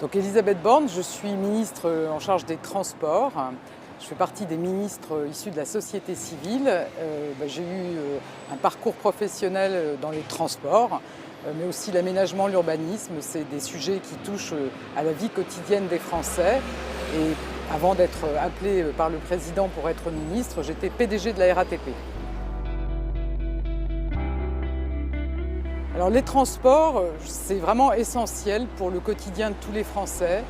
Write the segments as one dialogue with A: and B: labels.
A: Donc Elisabeth Borne, je suis ministre en charge des Transports. Je fais partie des ministres issus de la société civile. J'ai eu un parcours professionnel dans les transports, mais aussi l'aménagement, l'urbanisme. C'est des sujets qui touchent à la vie quotidienne des Français. Et avant d'être appelée par le président pour être ministre, j'étais PDG de la RATP. Alors les transports, c'est vraiment essentiel pour le quotidien de tous les Français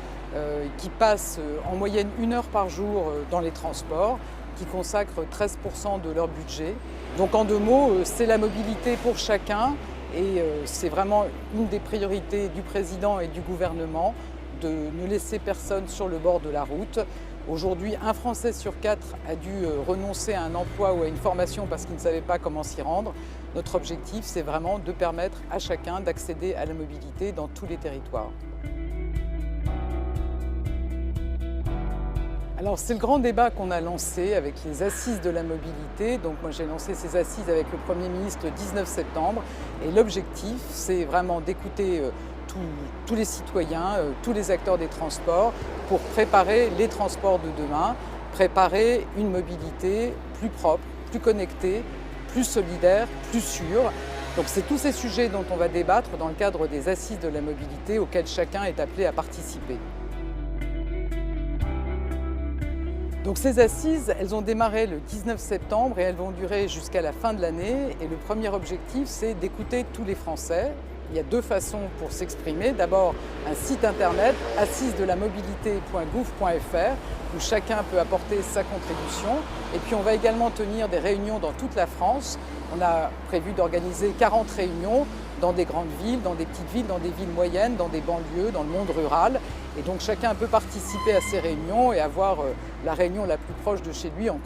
A: qui passent en moyenne 1 heure par jour dans les transports, qui consacrent 13% de leur budget. Donc en 2 mots, c'est la mobilité pour chacun et c'est vraiment une des priorités du président et du gouvernement de ne laisser personne sur le bord de la route. Aujourd'hui, 1 Français sur 4 a dû renoncer à un emploi ou à une formation parce qu'il ne savait pas comment s'y rendre. Notre objectif, c'est vraiment de permettre à chacun d'accéder à la mobilité dans tous les territoires. Alors c'est le grand débat qu'on a lancé avec les assises de la mobilité. Donc moi j'ai lancé ces assises avec le Premier ministre le 19 septembre et l'objectif c'est vraiment d'écouter tous les citoyens, tous les acteurs des transports pour préparer les transports de demain, préparer une mobilité plus propre, plus connectée, plus solidaire, plus sûre. Donc c'est tous ces sujets dont on va débattre dans le cadre des assises de la mobilité auxquelles chacun est appelé à participer. Donc ces assises, elles ont démarré le 19 septembre et elles vont durer jusqu'à la fin de l'année. Et le premier objectif, c'est d'écouter tous les Français. Il y a 2 façons pour s'exprimer. D'abord, un site internet, assisesdelamobilité.gouv.fr, où chacun peut apporter sa contribution. Et puis on va également tenir des réunions dans toute la France. On a prévu d'organiser 40 réunions dans des grandes villes, dans des petites villes, dans des villes moyennes, dans des banlieues, dans le monde rural. Et donc chacun peut participer à ces réunions et avoir la réunion la plus proche de chez lui en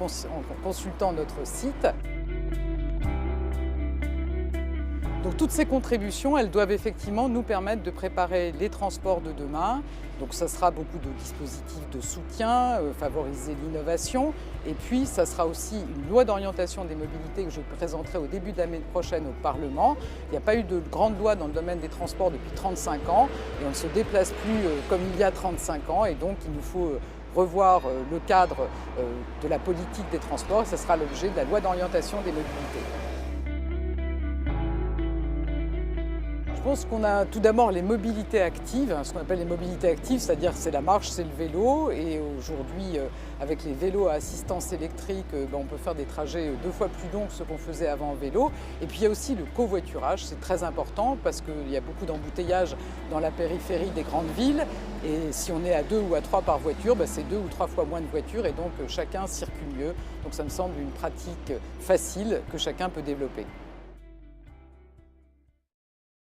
A: consultant notre site. Donc toutes ces contributions, elles doivent effectivement nous permettre de préparer les transports de demain. Donc ça sera beaucoup de dispositifs de soutien, favoriser l'innovation. Et puis ça sera aussi une loi d'orientation des mobilités que je présenterai au début de l'année prochaine au Parlement. Il n'y a pas eu de grande loi dans le domaine des transports depuis 35 ans et on ne se déplace plus comme il y a 35 ans. Et donc il nous faut revoir le cadre de la politique des transports et ce sera l'objet de la loi d'orientation des mobilités. Je pense qu'on a tout d'abord les mobilités actives, ce qu'on appelle les mobilités actives, c'est-à-dire c'est la marche, c'est le vélo. Et aujourd'hui, avec les vélos à assistance électrique, on peut faire des trajets 2 fois plus longs que ce qu'on faisait avant en vélo. Et puis il y a aussi le covoiturage, c'est très important parce qu'il y a beaucoup d'embouteillages dans la périphérie des grandes villes. Et si on est à 2 ou à 3 par voiture, c'est 2 ou 3 fois moins de voitures et donc chacun circule mieux. Donc ça me semble une pratique facile que chacun peut développer.